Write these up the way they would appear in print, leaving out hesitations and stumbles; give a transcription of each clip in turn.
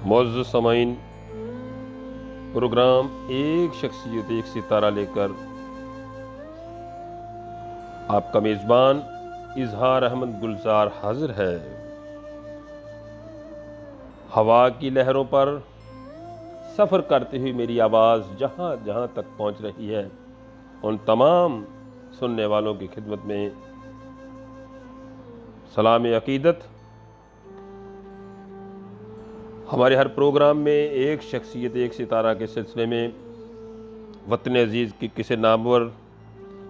معزز سامعین، پروگرام ایک شخصیت ایک ستارہ لے کر آپ کا میزبان اظہار احمد گلزار حاضر ہے۔ ہوا کی لہروں پر سفر کرتے ہوئے میری آواز جہاں جہاں تک پہنچ رہی ہے، ان تمام سننے والوں کی خدمت میں سلام عقیدت۔ ہمارے ہر پروگرام میں ایک شخصیت ایک ستارہ کے سلسلے میں وطن عزیز کی کسی نامور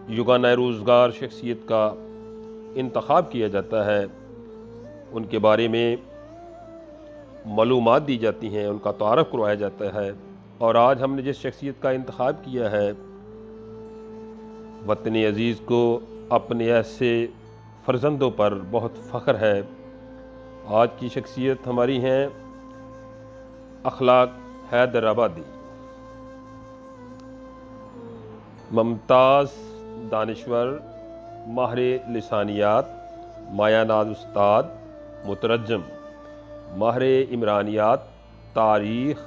یگانہ روزگار شخصیت کا انتخاب کیا جاتا ہے، ان کے بارے میں معلومات دی جاتی ہیں، ان کا تعارف کروایا جاتا ہے۔ اور آج ہم نے جس شخصیت کا انتخاب کیا ہے، وطن عزیز کو اپنے ایسے فرزندوں پر بہت فخر ہے۔ آج کی شخصیت ہماری ہیں اخلاق حیدر آبادی، ممتاز دانشور، ماہر لسانیات، مایہ ناز استاد، مترجم، ماہر عمرانیات، تاریخ،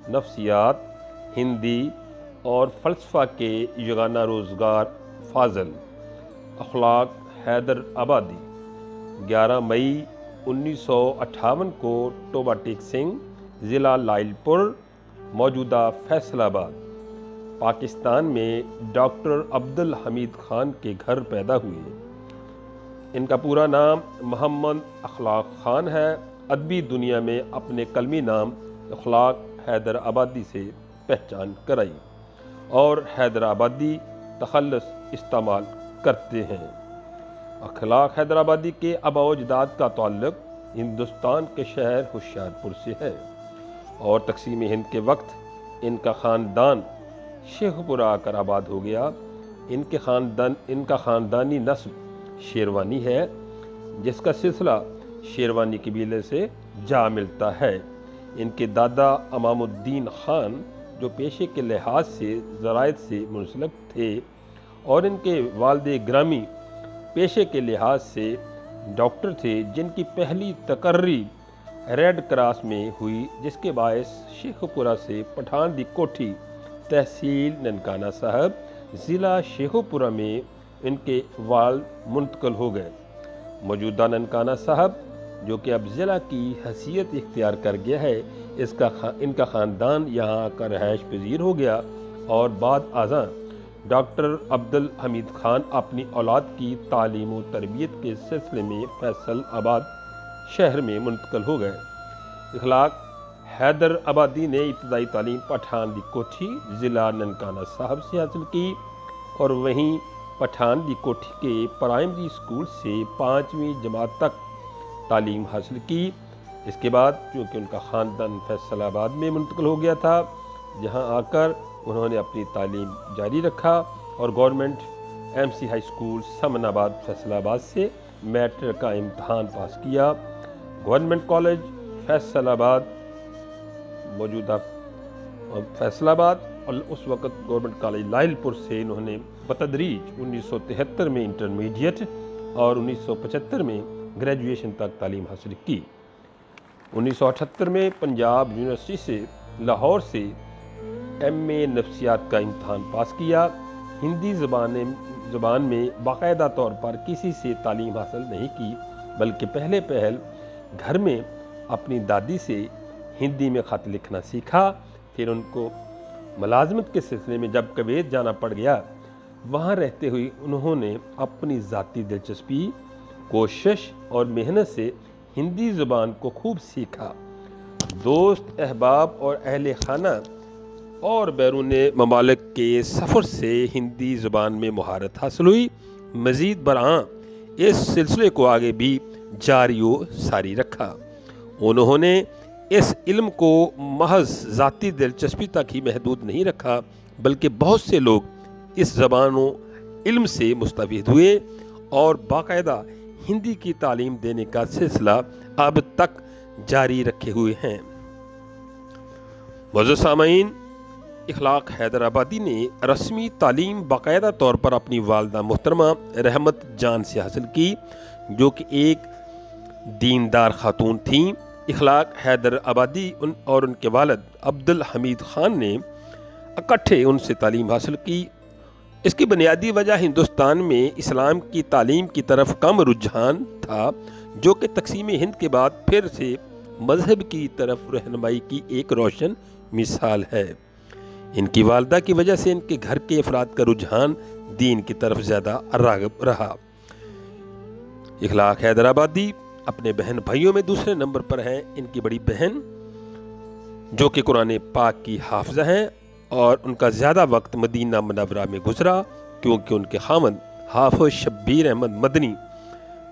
نفسیات، ہندی اور فلسفہ کے یگانہ روزگار فاضل اخلاق حیدر آبادی 11 مئی 1958 کو ٹوبہ ٹیک سنگھ، ضلع لائل پور، موجودہ فیصل آباد، پاکستان میں ڈاکٹر عبدالحمید خان کے گھر پیدا ہوئے۔ ان کا پورا نام محمد اخلاق خان ہے۔ ادبی دنیا میں اپنے قلمی نام اخلاق حیدر آبادی سے پہچان کرائی اور حیدر آبادی تخلص استعمال کرتے ہیں۔ اخلاق حیدر آبادی کے آباء و اجداد کا تعلق ہندوستان کے شہر ہوشیارپور سے ہے اور تقسیم ہند کے وقت ان کا خاندان شیخ پورہ آ کر آباد ہو گیا۔ ان کا خاندانی نسب شیروانی ہے، جس کا سلسلہ شیروانی قبیلے سے جا ملتا ہے۔ ان کے دادا امام الدین خان جو پیشے کے لحاظ سے زراعت سے منسلک تھے اور ان کے والد گرامی پیشے کے لحاظ سے ڈاکٹر تھے، جن کی پہلی تقرری ریڈ کراس میں ہوئی، جس کے باعث شیخ پورہ سے پٹھان دی کوٹھی تحصیل ننکانہ صاحب ضلع شیخ پورہ میں ان کے والد منتقل ہو گئے۔ موجودہ ننکانہ صاحب جو کہ اب ضلع کی حیثیت اختیار کر گیا ہے، ان کا خاندان یہاں آ کر رہائش پذیر ہو گیا اور بعد ازاں ڈاکٹر عبدالحمید خان اپنی اولاد کی تعلیم و تربیت کے سلسلے میں فیصل آباد شہر میں منتقل ہو گئے۔ اخلاق حیدر آبادی نے ابتدائی تعلیم پٹھان دی کوٹھی ضلع ننکانہ صاحب سے حاصل کی اور وہیں پٹھان دی کوٹھی کے پرائمری اسکول سے 5ویں جماعت تک تعلیم حاصل کی۔ اس کے بعد چونکہ ان کا خاندان فیصل آباد میں منتقل ہو گیا تھا، جہاں آ کر انہوں نے اپنی تعلیم جاری رکھا اور گورنمنٹ MC ہائی اسکول سمن آباد فیصل آباد سے میٹرک کا امتحان پاس کیا۔ گورنمنٹ کالج فیصل آباد موجودہ فیصل آباد اور اس وقت گورنمنٹ کالج لائل پور سے انہوں نے بتدریج 1973 میں انٹرمیڈیٹ اور 1975 میں گریجویشن تک تعلیم حاصل کی۔ 1978 میں پنجاب یونیورسٹی سے لاہور سے MA نفسیات کا امتحان پاس کیا۔ ہندی زبان میں باقاعدہ طور پر کسی سے تعلیم حاصل نہیں کی، بلکہ پہل گھر میں اپنی دادی سے ہندی میں خط لکھنا سیکھا۔ پھر ان کو ملازمت کے سلسلے میں جب کویت جانا پڑ گیا، وہاں رہتے ہوئے انہوں نے اپنی ذاتی دلچسپی، کوشش اور محنت سے ہندی زبان کو خوب سیکھا۔ دوست، احباب اور اہل خانہ اور بیرون ممالک کے سفر سے ہندی زبان میں مہارت حاصل ہوئی۔ مزید برآں اس سلسلے کو آگے بھی جاری و ساری رکھا۔ انہوں نے اس علم کو محض ذاتی دلچسپی تک ہی محدود نہیں رکھا، بلکہ بہت سے لوگ اس زبان و علم سے مستفید ہوئے اور باقاعدہ ہندی کی تعلیم دینے کا سلسلہ اب تک جاری رکھے ہوئے ہیں۔ معزز سامعین، اخلاق حیدر آبادی نے رسمی تعلیم باقاعدہ طور پر اپنی والدہ محترمہ رحمت جان سے حاصل کی، جو کہ ایک دیندار خاتون تھیں۔ اخلاق حیدر آبادی اور ان کے والد عبد الحمید خان نے اکٹھے ان سے تعلیم حاصل کی۔ اس کی بنیادی وجہ ہندوستان میں اسلام کی تعلیم کی طرف کم رجحان تھا، جو کہ تقسیم ہند کے بعد پھر سے مذہب کی طرف رہنمائی کی ایک روشن مثال ہے۔ ان کی والدہ کی وجہ سے ان کے گھر کے افراد کا رجحان دین کی طرف زیادہ راغب رہا۔ اخلاق حیدر آبادی اپنے بہن بھائیوں میں دوسرے نمبر پر ہیں۔ ان کی بڑی بہن جو کہ قرآن پاک کی حافظہ ہیں اور ان کا زیادہ وقت مدینہ منورہ میں گزرا، کیونکہ ان کے خاوند حافظ شبیر احمد مدنی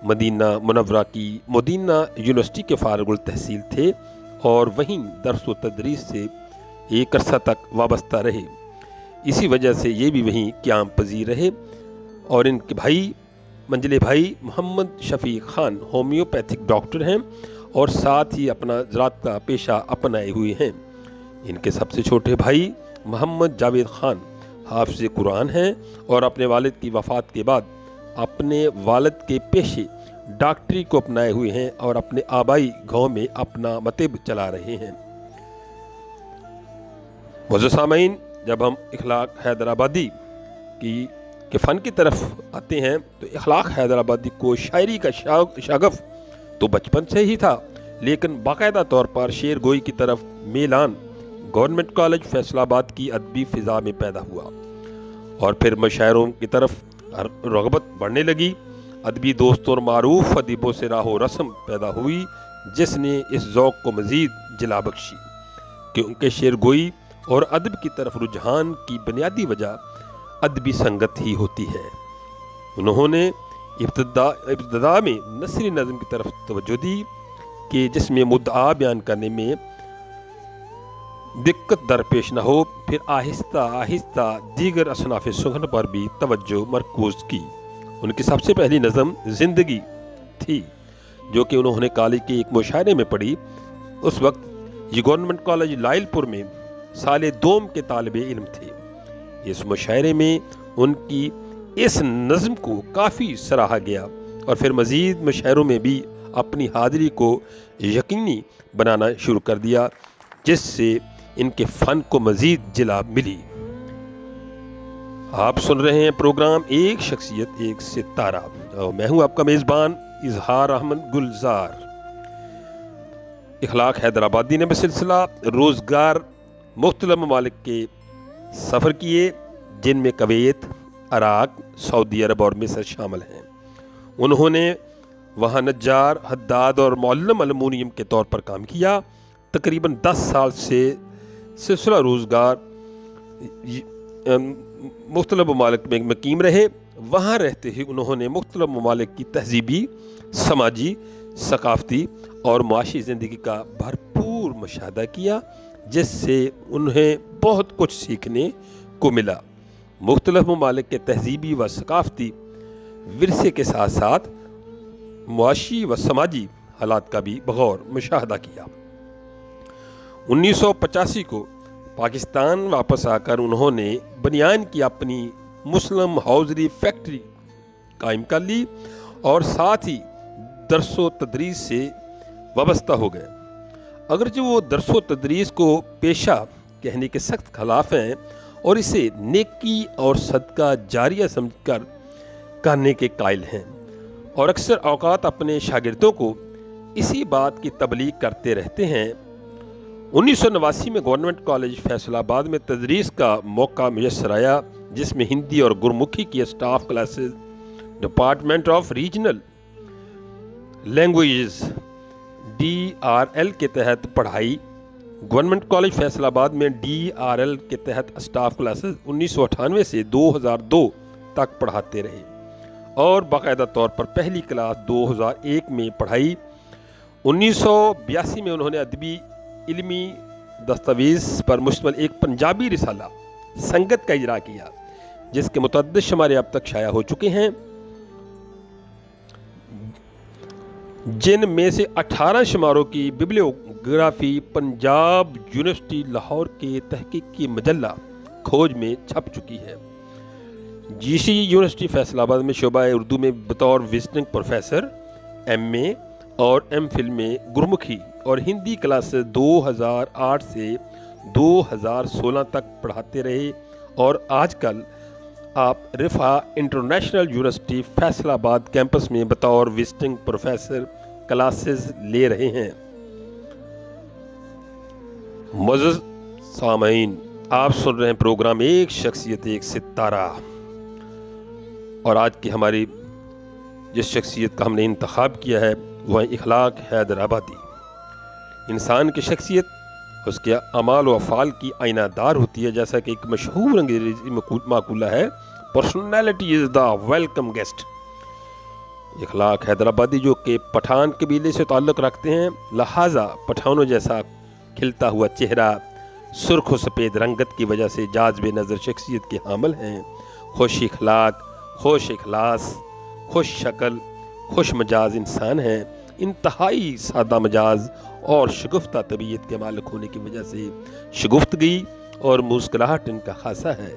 مدینہ منورہ کی مدینہ یونیورسٹی کے فارغ التحصیل تھے اور وہیں درس و تدریس سے ایک عرصہ تک وابستہ رہے۔ اسی وجہ سے یہ بھی وہیں قیام پذیر رہے۔ اور ان کے منجلے بھائی محمد شفیق خان ہومیوپیتھک ڈاکٹر ہیں اور ساتھ ہی اپنا زراعت کا پیشہ اپنائے ہوئے ہیں۔ ان کے سب سے چھوٹے بھائی محمد جاوید خان حافظ قرآن ہیں اور اپنے والد کی وفات کے بعد اپنے والد کے پیشے ڈاکٹری کو اپنائے ہوئے ہیں اور اپنے آبائی گاؤں میں اپنا مکتب چلا رہے ہیں۔ معزز سامعین، جب ہم اخلاق حیدر آبادی کے فن کی طرف آتے ہیں تو اخلاق حیدر آبادی کو شاعری کا شغف تو بچپن سے ہی تھا، لیکن باقاعدہ طور پر شعر گوئی کی طرف میلان گورنمنٹ کالج فیصل آباد کی ادبی فضا میں پیدا ہوا اور پھر مشاعروں کی طرف رغبت بڑھنے لگی۔ ادبی دوستوں اور معروف ادیبوں سے راہ و رسم پیدا ہوئی، جس نے اس ذوق کو مزید جلا بخشی، کیونکہ شعر گوئی اور ادب کی طرف رجحان کی بنیادی وجہ ادبی سنگت ہی ہوتی ہے۔ انہوں نے ابتدا میں نثری نظم کی طرف توجہ دی کہ جس میں مدعا بیان کرنے میں دقت درپیش نہ ہو، پھر آہستہ آہستہ دیگر اصناف سخن پر بھی توجہ مرکوز کی۔ ان کی سب سے پہلی نظم زندگی تھی، جو کہ انہوں نے کالج کے ایک مشاعرے میں پڑھی۔ اس وقت یہ گورنمنٹ کالج لائل پور میں سال دوم کے طالب علم تھے۔ اس مشاعرے میں ان کی اس نظم کو کافی سراہا گیا اور پھر مزید مشاعروں میں بھی اپنی حاضری کو یقینی بنانا شروع کر دیا، جس سے ان کے فن کو مزید جلا ملی۔ آپ سن رہے ہیں پروگرام ایک شخصیت ایک ستارہ اور میں ہوں آپ کا میزبان اظہار احمد گلزار۔ اخلاق حیدر آبادی نے بسلسلہ روزگار مختلف ممالک کے سفر کیے، جن میں کویت، عراق، سعودی عرب اور مصر شامل ہیں۔ انہوں نے وہاں نجار، حداد اور معلم المونیم کے طور پر کام کیا۔ تقریباً 10 سال سے سلسلہ روزگار مختلف ممالک میں مقیم رہے۔ وہاں رہتے ہی انہوں نے مختلف ممالک کی تہذیبی، سماجی، ثقافتی اور معاشی زندگی کا بھرپور مشاہدہ کیا، جس سے انہیں بہت کچھ سیکھنے کو ملا۔ مختلف ممالک کے تہذیبی و ثقافتی ورثے کے ساتھ ساتھ معاشی و سماجی حالات کا بھی بغور مشاہدہ کیا۔ 1985 کو پاکستان واپس آ کر انہوں نے بنیان کی اپنی مسلم ہاؤزری فیکٹری قائم کر لی اور ساتھ ہی درس و تدریس سے وابستہ ہو گئے۔ اگرچہ وہ درس و تدریس کو پیشہ کہنے کے سخت خلاف ہیں اور اسے نیکی اور صدقہ جاریہ سمجھ کر کرنے کے قائل ہیں، اور اکثر اوقات اپنے شاگردوں کو اسی بات کی تبلیغ کرتے رہتے ہیں۔ 1989 میں گورنمنٹ کالج فیصل آباد میں تدریس کا موقع میسر آیا، جس میں ہندی اور گرمکھی کی staff classes, department of regional languages DRL کے تحت پڑھائی۔ گورنمنٹ کالج فیصل آباد میں DRL کے تحت اسٹاف کلاسز 1998 سے 2002 تک پڑھاتے رہے اور باقاعدہ طور پر پہلی کلاس 2001 میں پڑھائی۔ 1982 میں انہوں نے ادبی علمی دستاویز پر مشتمل ایک پنجابی رسالہ سنگت کا اجرا کیا، جس کے متعدد شمارے اب تک شائع ہو چکے ہیں، جن میں سے 18 شماروں کی ببلیوگرافی پنجاب یونیورسٹی لاہور کے تحقیقی مجلہ کھوج میں چھپ چکی ہے۔ GC یونیورسٹی فیصل آباد میں شعبہ اردو میں بطور وزٹنگ پروفیسر MA اور MPhil میں گرمکھی اور ہندی کلاسز 2008 سے 2016 تک پڑھاتے رہے اور آج کل آپ رفا انٹرنیشنل یونیورسٹی فیصل آباد کیمپس میں بطور وزٹنگ پروفیسر کلاسز لے رہے ہیں۔ معزز سامعین، آپ سن رہے ہیں پروگرام ایک شخصیت ایک ستارہ، اور آج کی ہماری جس شخصیت کا ہم نے انتخاب کیا ہے وہ ہے اخلاق حیدر آبادی۔ انسان کی شخصیت اس کے اعمال و افعال کی آئینہ دار ہوتی ہے، جیسا کہ ایک مشہور انگریزی مقولہ ہے، personality is the welcome guest. اخلاق حیدر آبادی جو کہ پٹھان قبیلے سے تعلق رکھتے ہیں، لہٰذا پٹھانوں جیسا کھلتا ہوا چہرہ، سرخ و سفید رنگت کی وجہ سے جاذب نظر شخصیت کے حامل ہیں۔ خوش اخلاق، خوش اخلاص، خوش شکل، خوش مجاز انسان ہیں، انتہائی سادہ مجاز اور شگفتہ طبیعت کے مالک ہونے کی وجہ سے شگفتگی اور مسکراہٹ ان کا خاصہ ہے۔